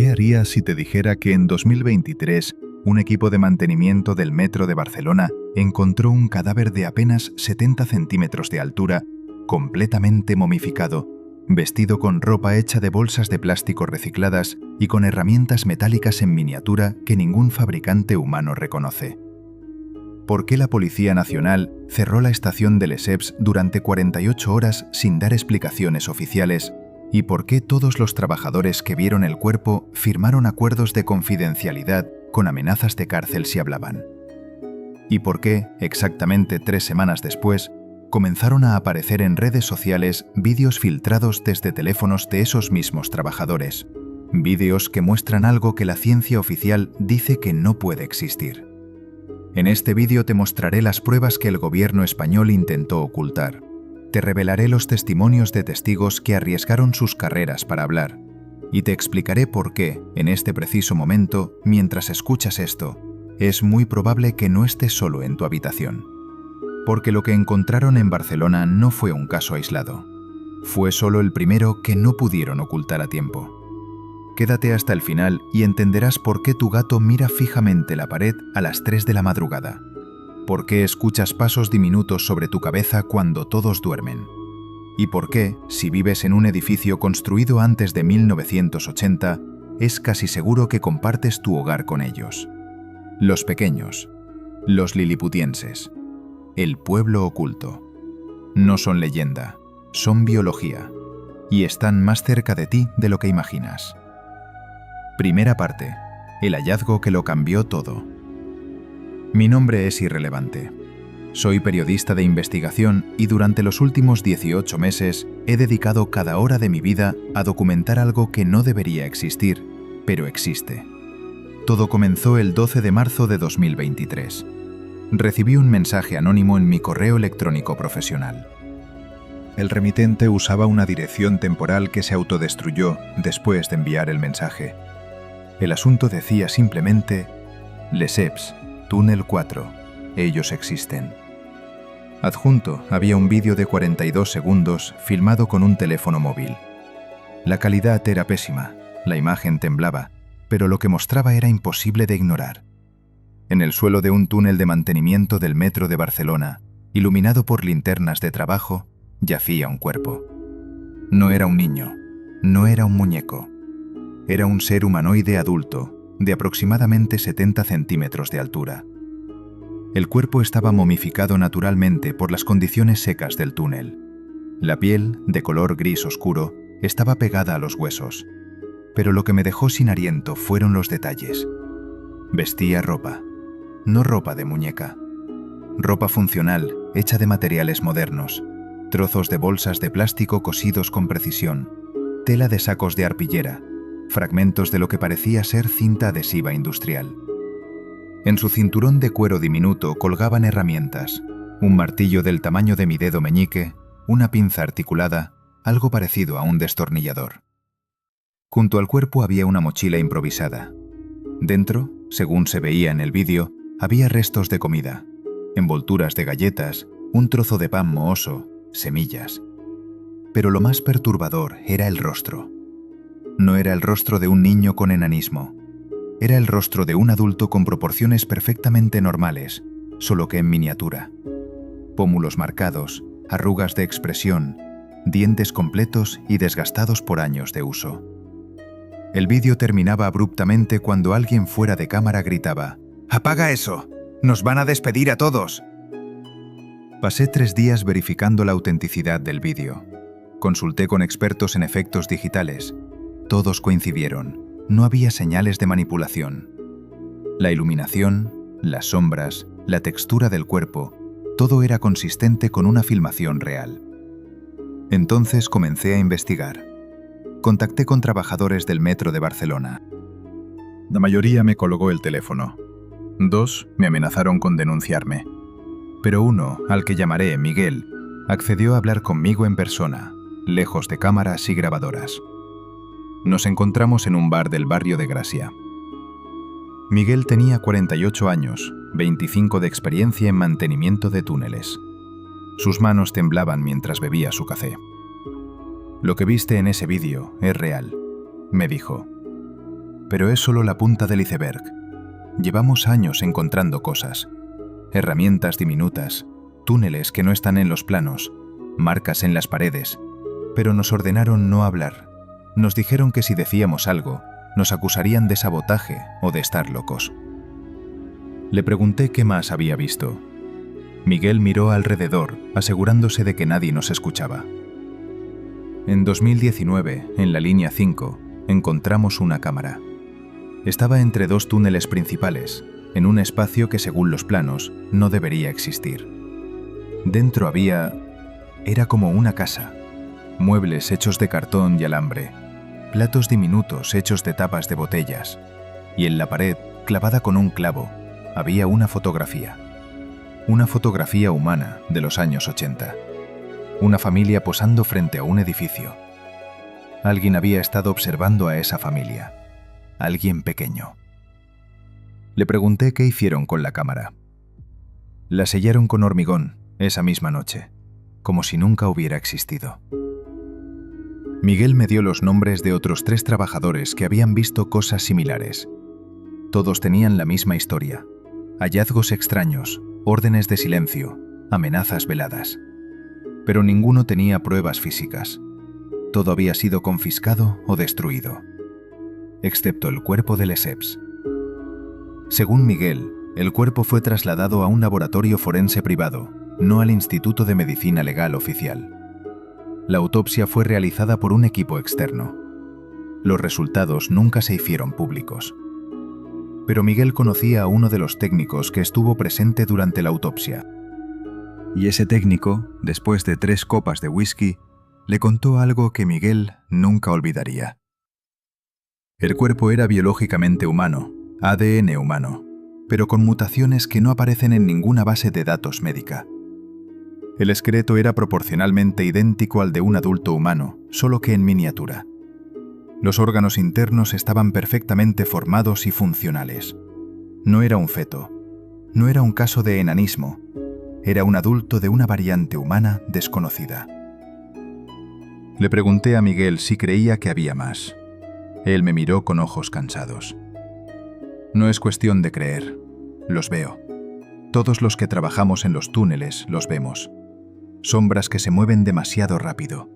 ¿Qué harías si te dijera que en 2023 un equipo de mantenimiento del metro de Barcelona encontró un cadáver de apenas 70 centímetros de altura, completamente momificado, vestido con ropa hecha de bolsas de plástico recicladas y con herramientas metálicas en miniatura que ningún fabricante humano reconoce? ¿Por qué la Policía Nacional cerró la estación de Lesseps durante 48 horas sin dar explicaciones oficiales? ¿Y por qué todos los trabajadores que vieron el cuerpo firmaron acuerdos de confidencialidad con amenazas de cárcel si hablaban? ¿Y por qué, exactamente 3 semanas después, comenzaron a aparecer en redes sociales vídeos filtrados desde teléfonos de esos mismos trabajadores? Vídeos que muestran algo que la ciencia oficial dice que no puede existir. En este vídeo te mostraré las pruebas que el gobierno español intentó ocultar. Te revelaré los testimonios de testigos que arriesgaron sus carreras para hablar. Y te explicaré por qué, en este preciso momento, mientras escuchas esto, es muy probable que no estés solo en tu habitación. Porque lo que encontraron en Barcelona no fue un caso aislado. Fue solo el primero que no pudieron ocultar a tiempo. Quédate hasta el final y entenderás por qué tu gato mira fijamente la pared a las 3 de la madrugada. ¿Por qué escuchas pasos diminutos sobre tu cabeza cuando todos duermen? ¿Y por qué, si vives en un edificio construido antes de 1980, es casi seguro que compartes tu hogar con ellos? Los pequeños, los liliputienses, el pueblo oculto. No son leyenda, son biología, y están más cerca de ti de lo que imaginas. Primera parte, el hallazgo que lo cambió todo. Mi nombre es irrelevante. Soy periodista de investigación y durante los últimos 18 meses he dedicado cada hora de mi vida a documentar algo que no debería existir, pero existe. Todo comenzó el 12 de marzo de 2023. Recibí un mensaje anónimo en mi correo electrónico profesional. El remitente usaba una dirección temporal que se autodestruyó después de enviar el mensaje. El asunto decía simplemente: Lesseps, túnel 4, ellos existen. Adjunto había un vídeo de 42 segundos filmado con un teléfono móvil. La calidad era pésima, la imagen temblaba, pero lo que mostraba era imposible de ignorar. En el suelo de un túnel de mantenimiento del metro de Barcelona, iluminado por linternas de trabajo, yacía un cuerpo. No era un niño, no era un muñeco. Era un ser humanoide adulto, de aproximadamente 70 centímetros de altura. El cuerpo estaba momificado naturalmente por las condiciones secas del túnel. La piel, de color gris oscuro, estaba pegada a los huesos. Pero lo que me dejó sin aliento fueron los detalles. Vestía ropa. No ropa de muñeca. Ropa funcional, hecha de materiales modernos. Trozos de bolsas de plástico cosidos con precisión. Tela de sacos de arpillera. Fragmentos de lo que parecía ser cinta adhesiva industrial. En su cinturón de cuero diminuto colgaban herramientas, un martillo del tamaño de mi dedo meñique, una pinza articulada, algo parecido a un destornillador. Junto al cuerpo había una mochila improvisada. Dentro, según se veía en el vídeo, había restos de comida, envolturas de galletas, un trozo de pan mohoso, semillas. Pero lo más perturbador era el rostro. No era el rostro de un niño con enanismo. Era el rostro de un adulto con proporciones perfectamente normales, solo que en miniatura. Pómulos marcados, arrugas de expresión, dientes completos y desgastados por años de uso. El vídeo terminaba abruptamente cuando alguien fuera de cámara gritaba: «¡Apaga eso! ¡Nos van a despedir a todos!». Pasé 3 días verificando la autenticidad del vídeo. Consulté con expertos en efectos digitales. Todos coincidieron. No había señales de manipulación. La iluminación, las sombras, la textura del cuerpo, todo era consistente con una filmación real. Entonces comencé a investigar. Contacté con trabajadores del metro de Barcelona. La mayoría me colgó el teléfono. 2 me amenazaron con denunciarme. Pero uno, al que llamaré Miguel, accedió a hablar conmigo en persona, lejos de cámaras y grabadoras. Nos encontramos en un bar del barrio de Gracia. Miguel tenía 48 años, 25 de experiencia en mantenimiento de túneles. Sus manos temblaban mientras bebía su café. «Lo que viste en ese vídeo es real», me dijo. Pero es solo la punta del iceberg. Llevamos años encontrando cosas. Herramientas diminutas, túneles que no están en los planos, marcas en las paredes. Pero nos ordenaron no hablar. Nos dijeron que si decíamos algo, nos acusarían de sabotaje o de estar locos. Le pregunté qué más había visto. Miguel miró alrededor, asegurándose de que nadie nos escuchaba. En 2019, en la línea 5, encontramos una cámara. Estaba entre dos túneles principales, en un espacio que según los planos no debería existir. Dentro era como una casa. Muebles hechos de cartón y alambre, platos diminutos hechos de tapas de botellas, y en la pared, clavada con un clavo, había una fotografía humana de los años 80. Una familia posando frente a un edificio. Alguien había estado observando a esa familia. Alguien pequeño. Le pregunté qué hicieron con la cámara. La sellaron con hormigón esa misma noche, como si nunca hubiera existido. Miguel me dio los nombres de otros 3 trabajadores que habían visto cosas similares. Todos tenían la misma historia. Hallazgos extraños, órdenes de silencio, amenazas veladas. Pero ninguno tenía pruebas físicas. Todo había sido confiscado o destruido, excepto el cuerpo de Lesseps. Según Miguel, el cuerpo fue trasladado a un laboratorio forense privado, no al Instituto de Medicina Legal oficial. La autopsia fue realizada por un equipo externo. Los resultados nunca se hicieron públicos. Pero Miguel conocía a uno de los técnicos que estuvo presente durante la autopsia. Y ese técnico, después de 3 copas de whisky, le contó algo que Miguel nunca olvidaría. El cuerpo era biológicamente humano, ADN humano, pero con mutaciones que no aparecen en ninguna base de datos médica. El esqueleto era proporcionalmente idéntico al de un adulto humano, solo que en miniatura. Los órganos internos estaban perfectamente formados y funcionales. No era un feto, no era un caso de enanismo, era un adulto de una variante humana desconocida. Le pregunté a Miguel si creía que había más. Él me miró con ojos cansados. No es cuestión de creer, los veo. Todos los que trabajamos en los túneles los vemos. Sombras que se mueven demasiado rápido,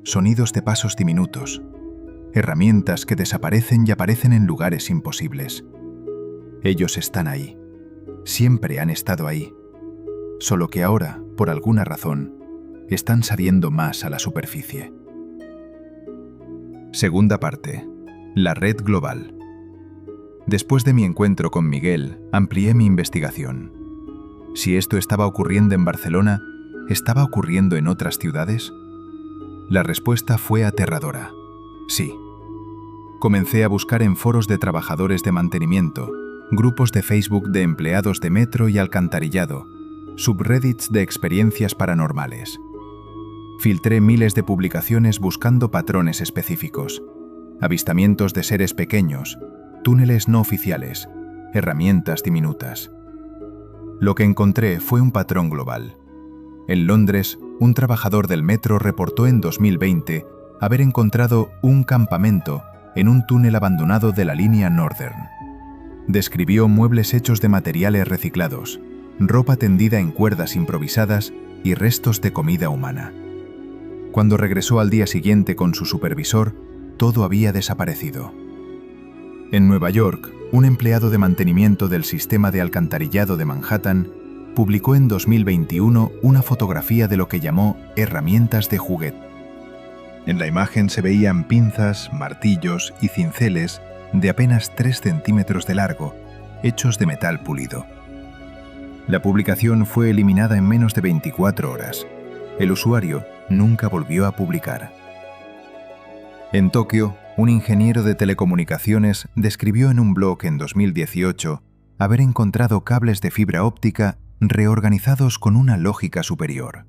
sonidos de pasos diminutos, herramientas que desaparecen y aparecen en lugares imposibles. Ellos están ahí, siempre han estado ahí, solo que ahora, por alguna razón, están saliendo más a la superficie. Segunda parte. La red global. Después de mi encuentro con Miguel, amplié mi investigación. Si esto estaba ocurriendo en Barcelona, ¿estaba ocurriendo en otras ciudades? La respuesta fue aterradora. Sí. Comencé a buscar en foros de trabajadores de mantenimiento, grupos de Facebook de empleados de metro y alcantarillado, subreddits de experiencias paranormales. Filtré miles de publicaciones buscando patrones específicos, avistamientos de seres pequeños, túneles no oficiales, herramientas diminutas. Lo que encontré fue un patrón global. En Londres, un trabajador del metro reportó en 2020 haber encontrado un campamento en un túnel abandonado de la línea Northern. Describió muebles hechos de materiales reciclados, ropa tendida en cuerdas improvisadas y restos de comida humana. Cuando regresó al día siguiente con su supervisor, todo había desaparecido. En Nueva York, un empleado de mantenimiento del sistema de alcantarillado de Manhattan publicó en 2021 una fotografía de lo que llamó herramientas de juguete. En la imagen se veían pinzas, martillos y cinceles de apenas 3 centímetros de largo, hechos de metal pulido. La publicación fue eliminada en menos de 24 horas. El usuario nunca volvió a publicar. En Tokio, un ingeniero de telecomunicaciones describió en un blog en 2018 haber encontrado cables de fibra óptica reorganizados con una lógica superior.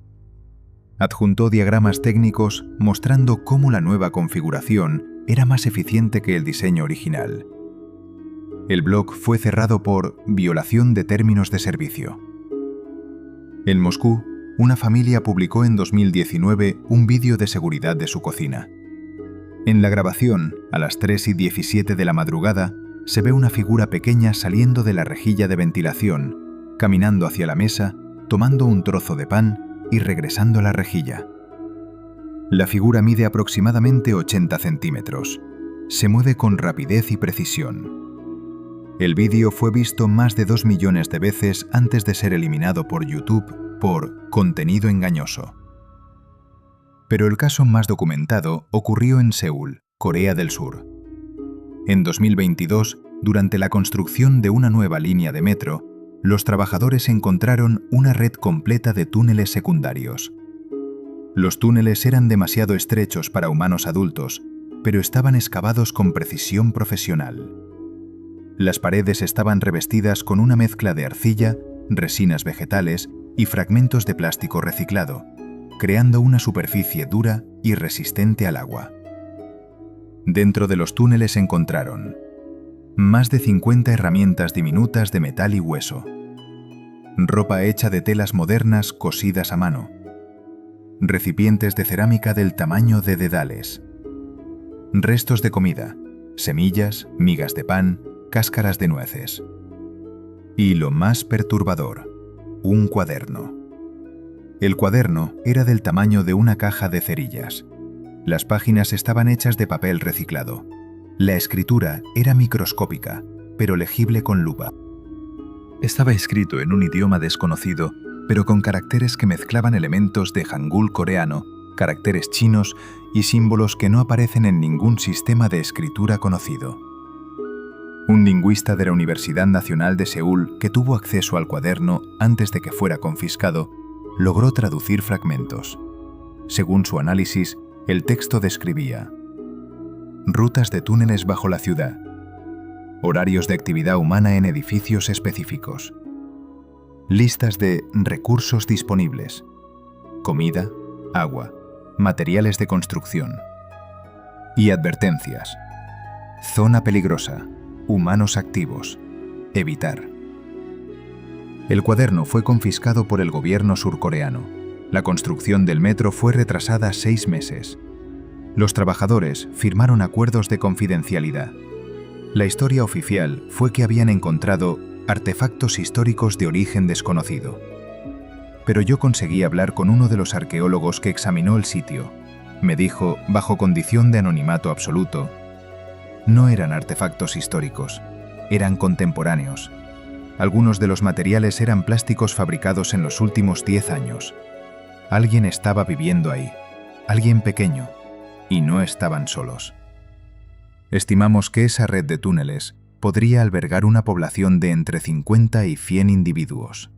Adjuntó diagramas técnicos mostrando cómo la nueva configuración era más eficiente que el diseño original. El blog fue cerrado por violación de términos de servicio. En Moscú, una familia publicó en 2019 un vídeo de seguridad de su cocina. En la grabación, a las 3:17 de la madrugada, se ve una figura pequeña saliendo de la rejilla de ventilación, caminando hacia la mesa, tomando un trozo de pan y regresando a la rejilla. La figura mide aproximadamente 80 centímetros. Se mueve con rapidez y precisión. El vídeo fue visto más de 2 millones de veces antes de ser eliminado por YouTube por contenido engañoso. Pero el caso más documentado ocurrió en Seúl, Corea del Sur. En 2022, durante la construcción de una nueva línea de metro, los trabajadores encontraron una red completa de túneles secundarios. Los túneles eran demasiado estrechos para humanos adultos, pero estaban excavados con precisión profesional. Las paredes estaban revestidas con una mezcla de arcilla, resinas vegetales y fragmentos de plástico reciclado, creando una superficie dura y resistente al agua. Dentro de los túneles encontraron más de 50 herramientas diminutas de metal y hueso, ropa hecha de telas modernas cosidas a mano, recipientes de cerámica del tamaño de dedales, restos de comida, semillas, migas de pan, cáscaras de nueces. Y lo más perturbador, un cuaderno. El cuaderno era del tamaño de una caja de cerillas. Las páginas estaban hechas de papel reciclado. La escritura era microscópica, pero legible con lupa. Estaba escrito en un idioma desconocido, pero con caracteres que mezclaban elementos de hangul coreano, caracteres chinos y símbolos que no aparecen en ningún sistema de escritura conocido. Un lingüista de la Universidad Nacional de Seúl, que tuvo acceso al cuaderno antes de que fuera confiscado, logró traducir fragmentos. Según su análisis, el texto describía rutas de túneles bajo la ciudad, horarios de actividad humana en edificios específicos, listas de recursos disponibles, comida, agua, materiales de construcción y advertencias. Zona peligrosa, humanos activos, evitar. El cuaderno fue confiscado por el gobierno surcoreano. La construcción del metro fue retrasada 6 meses. Los trabajadores firmaron acuerdos de confidencialidad. La historia oficial fue que habían encontrado artefactos históricos de origen desconocido. Pero yo conseguí hablar con uno de los arqueólogos que examinó el sitio. Me dijo, bajo condición de anonimato absoluto, no eran artefactos históricos, eran contemporáneos. Algunos de los materiales eran plásticos fabricados en los últimos 10 años. Alguien estaba viviendo ahí, alguien pequeño, y no estaban solos. Estimamos que esa red de túneles podría albergar una población de entre 50 y 100 individuos.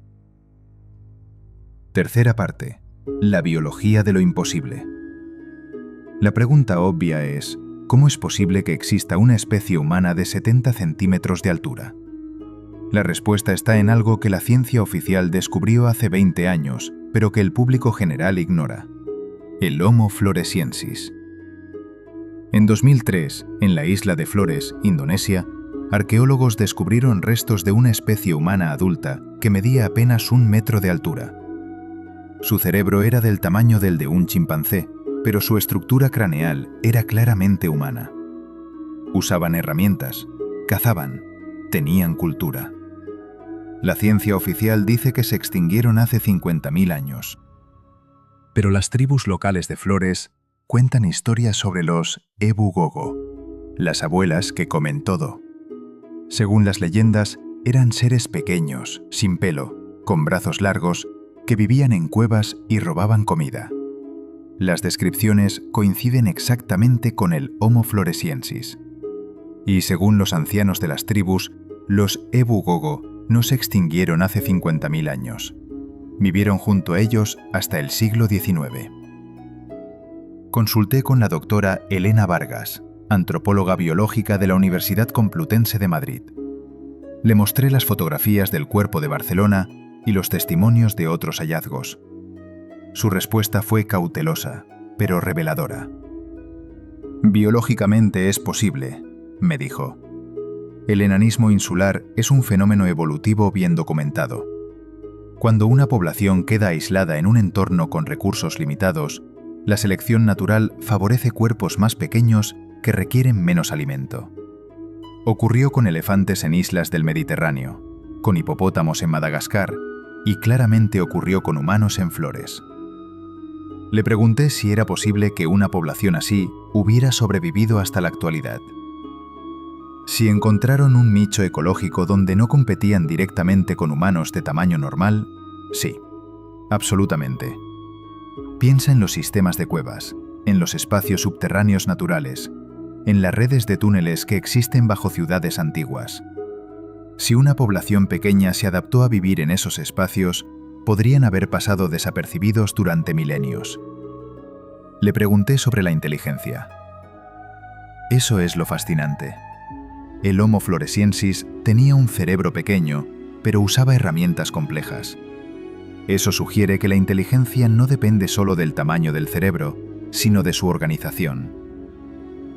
Tercera parte. La biología de lo imposible. La pregunta obvia es, ¿cómo es posible que exista una especie humana de 70 centímetros de altura? La respuesta está en algo que la ciencia oficial descubrió hace 20 años, pero que el público general ignora: el Homo floresiensis. En 2003, en la isla de Flores, Indonesia, arqueólogos descubrieron restos de una especie humana adulta que medía apenas 1 metro de altura. Su cerebro era del tamaño del de un chimpancé, pero su estructura craneal era claramente humana. Usaban herramientas, cazaban, tenían cultura. La ciencia oficial dice que se extinguieron hace 50.000 años. Pero las tribus locales de Flores cuentan historias sobre los Ebu Gogo, las abuelas que comen todo. Según las leyendas, eran seres pequeños, sin pelo, con brazos largos, que vivían en cuevas y robaban comida. Las descripciones coinciden exactamente con el Homo floresiensis. Y según los ancianos de las tribus, los Ebu Gogo no se extinguieron hace 50.000 años. Vivieron junto a ellos hasta el siglo XIX. Consulté con la doctora Elena Vargas, antropóloga biológica de la Universidad Complutense de Madrid. Le mostré las fotografías del cuerpo de Barcelona y los testimonios de otros hallazgos. Su respuesta fue cautelosa, pero reveladora. Biológicamente es posible, me dijo. El enanismo insular es un fenómeno evolutivo bien documentado. Cuando una población queda aislada en un entorno con recursos limitados, La selección natural favorece cuerpos más pequeños que requieren menos alimento. Ocurrió con elefantes en islas del Mediterráneo, con hipopótamos en Madagascar y claramente ocurrió con humanos en Flores. Le pregunté si era posible que una población así hubiera sobrevivido hasta la actualidad. Si encontraron un nicho ecológico donde no competían directamente con humanos de tamaño normal, sí, absolutamente. Piensa en los sistemas de cuevas, en los espacios subterráneos naturales, en las redes de túneles que existen bajo ciudades antiguas. Si una población pequeña se adaptó a vivir en esos espacios, podrían haber pasado desapercibidos durante milenios. Le pregunté sobre la inteligencia. Eso es lo fascinante. El Homo floresiensis tenía un cerebro pequeño, pero usaba herramientas complejas. Eso sugiere que la inteligencia no depende solo del tamaño del cerebro, sino de su organización.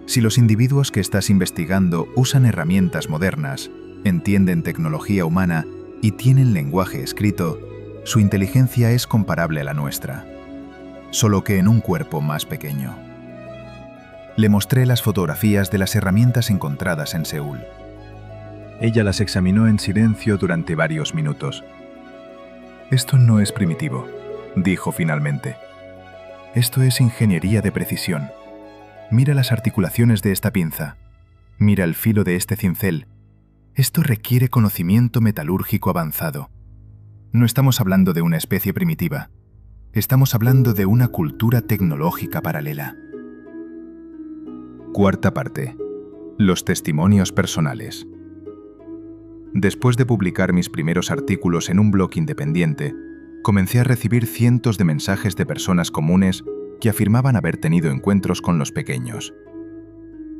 Si los individuos que estás investigando usan herramientas modernas, entienden tecnología humana y tienen lenguaje escrito, su inteligencia es comparable a la nuestra, solo que en un cuerpo más pequeño. Le mostré las fotografías de las herramientas encontradas en Seúl. Ella las examinó en silencio durante varios minutos. «Esto no es primitivo», dijo finalmente. «Esto es ingeniería de precisión. Mira las articulaciones de esta pinza. Mira el filo de este cincel. Esto requiere conocimiento metalúrgico avanzado. No estamos hablando de una especie primitiva. Estamos hablando de una cultura tecnológica paralela». Cuarta parte. Los testimonios personales. Después de publicar mis primeros artículos en un blog independiente, comencé a recibir cientos de mensajes de personas comunes que afirmaban haber tenido encuentros con los pequeños.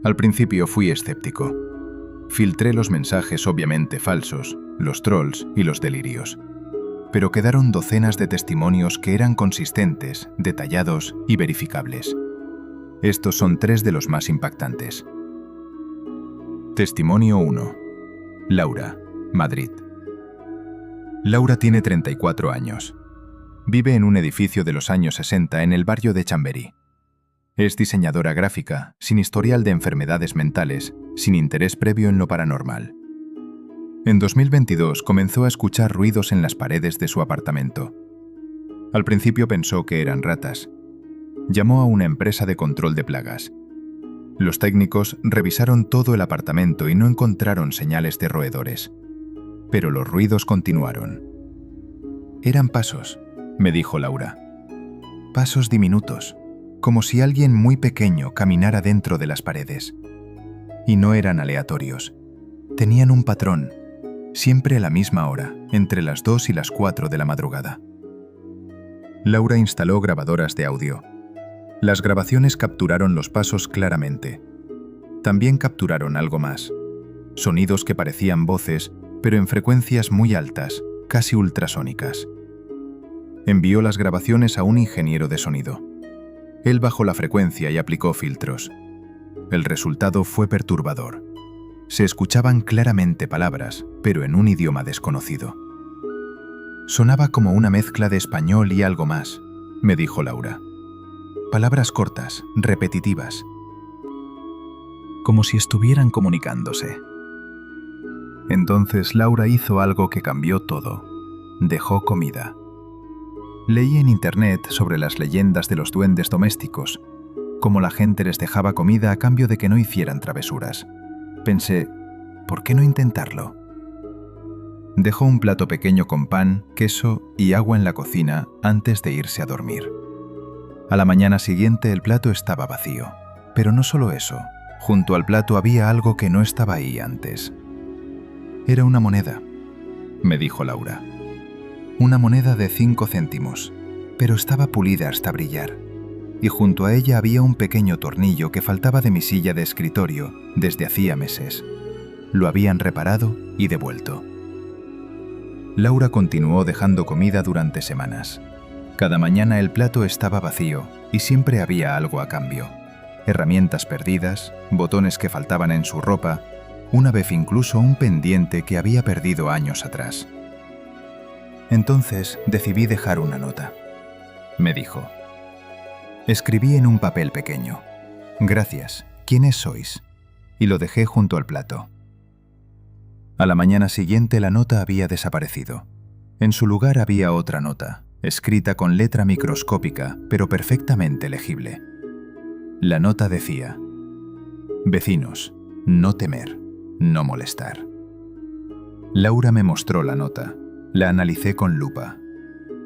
Al principio fui escéptico. Filtré los mensajes obviamente falsos, los trolls y los delirios. Pero quedaron docenas de testimonios que eran consistentes, detallados y verificables. Estos son 3 de los más impactantes. Testimonio 1. Laura, Madrid. Laura tiene 34 años. Vive en un edificio de los años 60 en el barrio de Chamberí. Es diseñadora gráfica, sin historial de enfermedades mentales, sin interés previo en lo paranormal. En 2022 comenzó a escuchar ruidos en las paredes de su apartamento. Al principio pensó que eran ratas. Llamó a una empresa de control de plagas. Los técnicos revisaron todo el apartamento y no encontraron señales de roedores. Pero los ruidos continuaron. «Eran pasos», me dijo Laura. «Pasos diminutos, como si alguien muy pequeño caminara dentro de las paredes. Y no eran aleatorios. Tenían un patrón, siempre a la misma hora, entre las 2 y las 4 de la madrugada». Laura instaló grabadoras de audio. Las grabaciones capturaron los pasos claramente. También capturaron algo más. Sonidos que parecían voces, pero en frecuencias muy altas, casi ultrasónicas. Envió las grabaciones a un ingeniero de sonido. Él bajó la frecuencia y aplicó filtros. El resultado fue perturbador. Se escuchaban claramente palabras, pero en un idioma desconocido. «Sonaba como una mezcla de español y algo más», me dijo Laura. «Palabras cortas, repetitivas. Como si estuvieran comunicándose». Entonces Laura hizo algo que cambió todo. Dejó comida. Leí en internet sobre las leyendas de los duendes domésticos, cómo la gente les dejaba comida a cambio de que no hicieran travesuras. Pensé, ¿por qué no intentarlo? Dejó un plato pequeño con pan, queso y agua en la cocina antes de irse a dormir. A la mañana siguiente el plato estaba vacío. Pero no solo eso, junto al plato había algo que no estaba ahí antes. Era una moneda, me dijo Laura. Una moneda de 5 céntimos, pero estaba pulida hasta brillar. Y junto a ella había un pequeño tornillo que faltaba de mi silla de escritorio desde hacía meses. Lo habían reparado y devuelto. Laura continuó dejando comida durante semanas. Cada mañana el plato estaba vacío y siempre había algo a cambio. Herramientas perdidas, botones que faltaban en su ropa, una vez incluso un pendiente que había perdido años atrás. Entonces decidí dejar una nota. Me dijo: Escribí en un papel pequeño: «Gracias, ¿quiénes sois?», y lo dejé junto al plato. A la mañana siguiente la nota había desaparecido. En su lugar había otra nota, escrita con letra microscópica, pero perfectamente legible. La nota decía: «Vecinos, no temer, no molestar». Laura me mostró la nota. La analicé con lupa.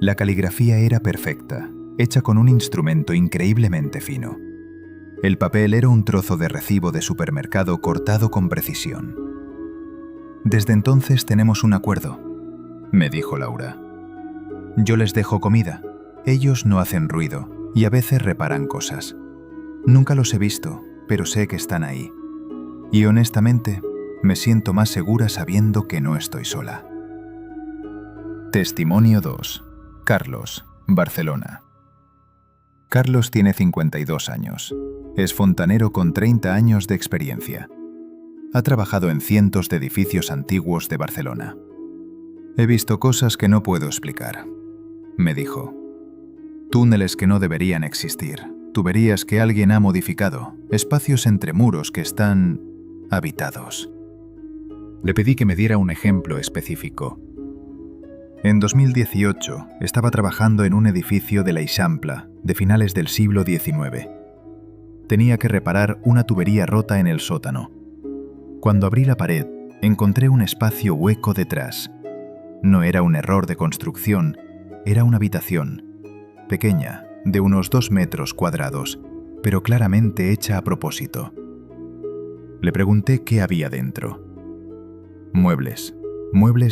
La caligrafía era perfecta, hecha con un instrumento increíblemente fino. El papel era un trozo de recibo de supermercado cortado con precisión. «Desde entonces tenemos un acuerdo», me dijo Laura. «Yo les dejo comida, ellos no hacen ruido y a veces reparan cosas. Nunca los he visto, pero sé que están ahí. Y honestamente, me siento más segura sabiendo que no estoy sola». Testimonio 2. Carlos, Barcelona. Carlos tiene 52 años. Es fontanero con 30 años de experiencia. Ha trabajado en cientos de edificios antiguos de Barcelona. «He visto cosas que no puedo explicar», me dijo. «Túneles que no deberían existir, tuberías que alguien ha modificado, espacios entre muros que están habitados». Le pedí que me diera un ejemplo específico. En 2018 estaba trabajando en un edificio de l'Eixample de finales del siglo XIX. Tenía que reparar una tubería rota en el sótano. Cuando abrí la pared, encontré un espacio hueco detrás. No era un error de construcción, era una habitación, pequeña, de unos 2 metros cuadrados, pero claramente hecha a propósito. Le pregunté qué había dentro. Muebles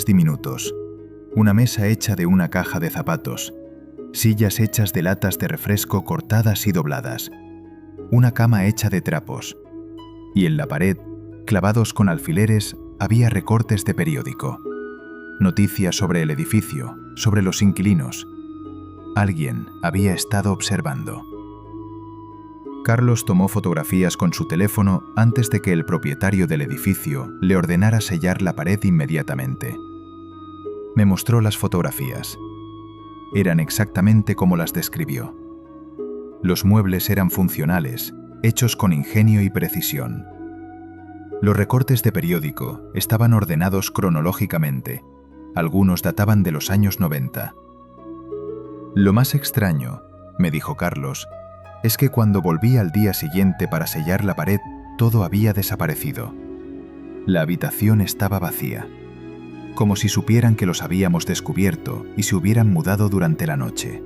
diminutos, una mesa hecha de una caja de zapatos, sillas hechas de latas de refresco cortadas y dobladas, una cama hecha de trapos, y en la pared, clavados con alfileres, había recortes de periódico, noticias sobre el edificio, sobre los inquilinos. Alguien había estado observando. Carlos tomó fotografías con su teléfono antes de que el propietario del edificio le ordenara sellar la pared inmediatamente. Me mostró las fotografías. Eran exactamente como las describió. Los muebles eran funcionales, hechos con ingenio y precisión. Los recortes de periódico estaban ordenados cronológicamente. Algunos databan de los años 90. «Lo más extraño», me dijo Carlos, «es que cuando volví al día siguiente para sellar la pared, todo había desaparecido. La habitación estaba vacía, como si supieran que los habíamos descubierto y se hubieran mudado durante la noche».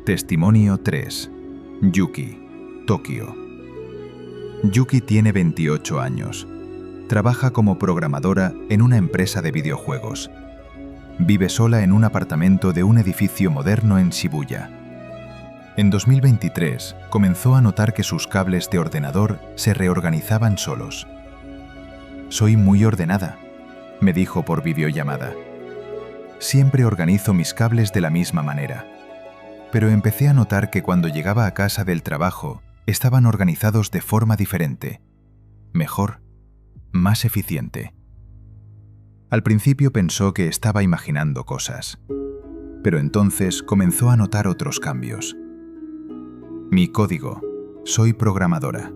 Testimonio 3. Yuki, Tokio. Yuki tiene 28 años. Trabaja como programadora en una empresa de videojuegos. Vive sola en un apartamento de un edificio moderno en Shibuya. En 2023 comenzó a notar que sus cables de ordenador se reorganizaban solos. «Soy muy ordenada», me dijo por videollamada. «Siempre organizo mis cables de la misma manera. Pero empecé a notar que cuando llegaba a casa del trabajo estaban organizados de forma diferente, mejor, más eficiente». Al principio pensó que estaba imaginando cosas, pero entonces comenzó a notar otros cambios. «Mi código. Soy programadora.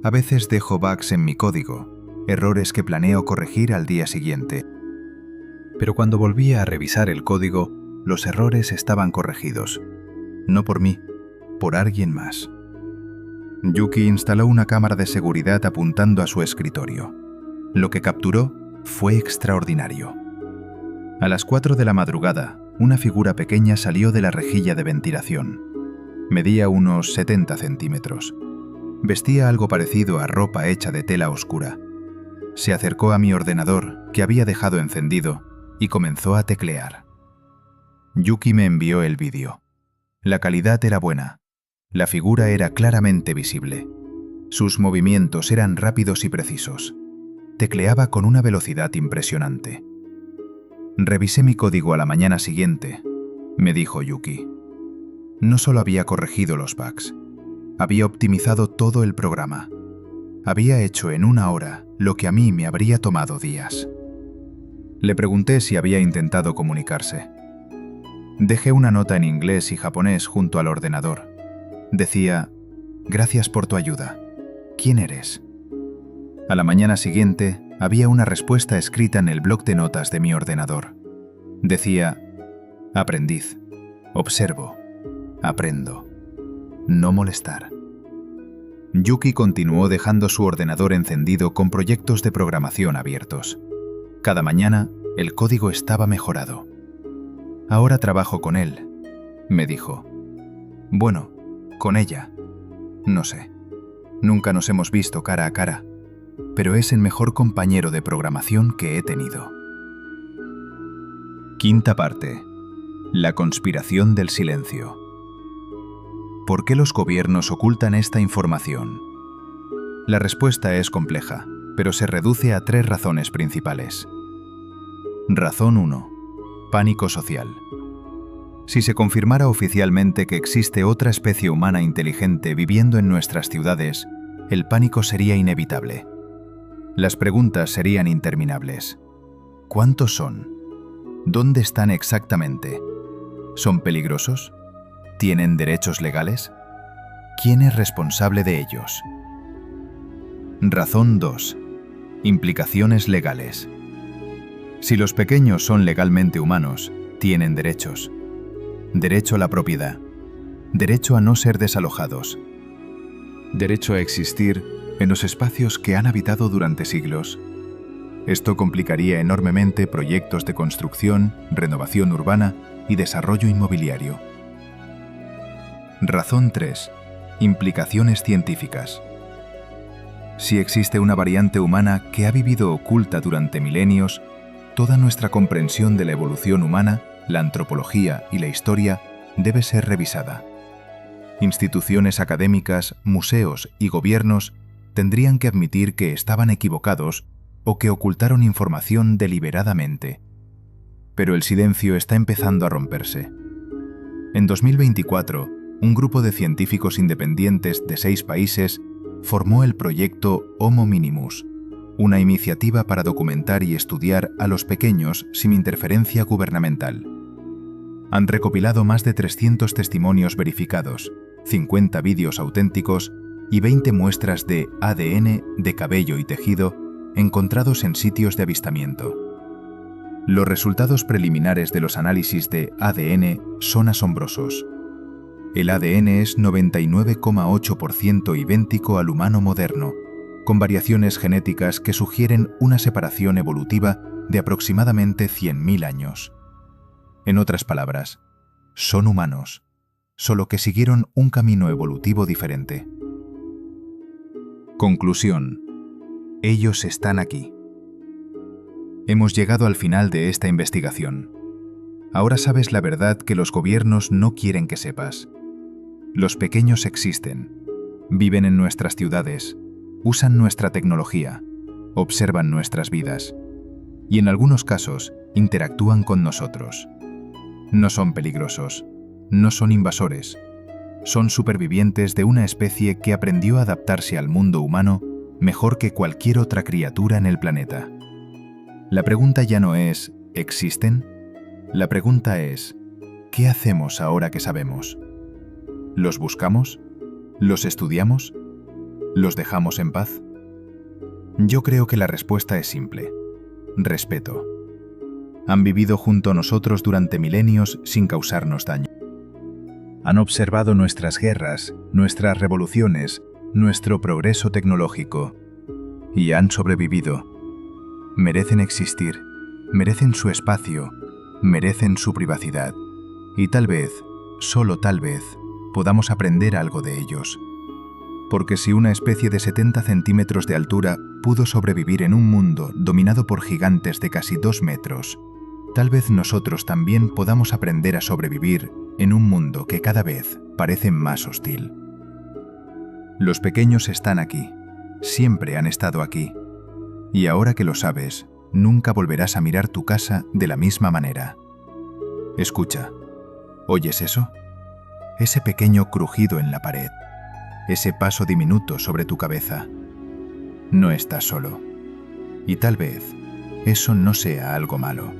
A veces dejo bugs en mi código, errores que planeo corregir al día siguiente. Pero cuando volvía a revisar el código, los errores estaban corregidos. No por mí, por alguien más». Yuki instaló una cámara de seguridad apuntando a su escritorio. Lo que capturó fue extraordinario. A las 4 de la madrugada, una figura pequeña salió de la rejilla de ventilación. Medía unos 70 centímetros. Vestía algo parecido a ropa hecha de tela oscura. Se acercó a mi ordenador, que había dejado encendido, y comenzó a teclear. Yuki me envió el vídeo. La calidad era buena. La figura era claramente visible. Sus movimientos eran rápidos y precisos. Tecleaba con una velocidad impresionante. «Revisé mi código a la mañana siguiente», me dijo Yuki. No solo había corregido los bugs, había optimizado todo el programa. Había hecho en 1 hora lo que a mí me habría tomado días. Le pregunté si había intentado comunicarse. Dejé una nota en inglés y japonés junto al ordenador. Decía: «Gracias por tu ayuda. ¿Quién eres?». A la mañana siguiente, había una respuesta escrita en el bloc de notas de mi ordenador. Decía: «Aprendiz. Observo. Aprendo. No molestar». Yuki continuó dejando su ordenador encendido con proyectos de programación abiertos. Cada mañana, el código estaba mejorado. «Ahora trabajo con él», me dijo. «Bueno, con ella. No sé. Nunca nos hemos visto cara a cara, pero es el mejor compañero de programación que he tenido». Quinta parte. La conspiración del silencio. ¿Por qué los gobiernos ocultan esta información? La respuesta es compleja, pero se reduce a 3 razones principales. Razón 1. Pánico social. Si se confirmara oficialmente que existe otra especie humana inteligente viviendo en nuestras ciudades, el pánico sería inevitable. Las preguntas serían interminables. ¿Cuántos son? ¿Dónde están exactamente? ¿Son peligrosos? ¿Tienen derechos legales? ¿Quién es responsable de ellos? Razón 2. Implicaciones legales. Si los pequeños son legalmente humanos, tienen derechos. Derecho a la propiedad. Derecho a no ser desalojados. Derecho a existir en los espacios que han habitado durante siglos. Esto complicaría enormemente proyectos de construcción, renovación urbana y desarrollo inmobiliario. Razón 3. Implicaciones científicas. Si existe una variante humana que ha vivido oculta durante milenios, toda nuestra comprensión de la evolución humana, la antropología y la historia debe ser revisada. Instituciones académicas, museos y gobiernos tendrían que admitir que estaban equivocados o que ocultaron información deliberadamente. Pero el silencio está empezando a romperse. En 2024, un grupo de científicos independientes de 6 países formó el proyecto Homo Minimus, una iniciativa para documentar y estudiar a los pequeños sin interferencia gubernamental. Han recopilado más de 300 testimonios verificados, 50 vídeos auténticos y 20 muestras de ADN de cabello y tejido encontrados en sitios de avistamiento. Los resultados preliminares de los análisis de ADN son asombrosos. El ADN es 99,8% idéntico al humano moderno, con variaciones genéticas que sugieren una separación evolutiva de aproximadamente 100.000 años. En otras palabras, son humanos, solo que siguieron un camino evolutivo diferente. Conclusión. Ellos están aquí. Hemos llegado al final de esta investigación. Ahora sabes la verdad que los gobiernos no quieren que sepas. Los pequeños existen, viven en nuestras ciudades, usan nuestra tecnología, observan nuestras vidas y en algunos casos interactúan con nosotros. No son peligrosos, no son invasores, son supervivientes de una especie que aprendió a adaptarse al mundo humano mejor que cualquier otra criatura en el planeta. La pregunta ya no es ¿existen? La pregunta es ¿qué hacemos ahora que sabemos? ¿Los buscamos? ¿Los estudiamos? ¿Los dejamos en paz? Yo creo que la respuesta es simple. Respeto. Han vivido junto a nosotros durante milenios sin causarnos daño. Han observado nuestras guerras, nuestras revoluciones, nuestro progreso tecnológico. Y han sobrevivido. Merecen existir, merecen su espacio, merecen su privacidad. Y tal vez, solo tal vez, podamos aprender algo de ellos. Porque si una especie de 70 centímetros de altura pudo sobrevivir en un mundo dominado por gigantes de casi 2 metros, tal vez nosotros también podamos aprender a sobrevivir en un mundo que cada vez parece más hostil. Los pequeños están aquí, siempre han estado aquí. Y ahora que lo sabes, nunca volverás a mirar tu casa de la misma manera. Escucha, ¿oyes eso? Ese pequeño crujido en la pared, ese paso diminuto sobre tu cabeza. No estás solo. Y tal vez eso no sea algo malo.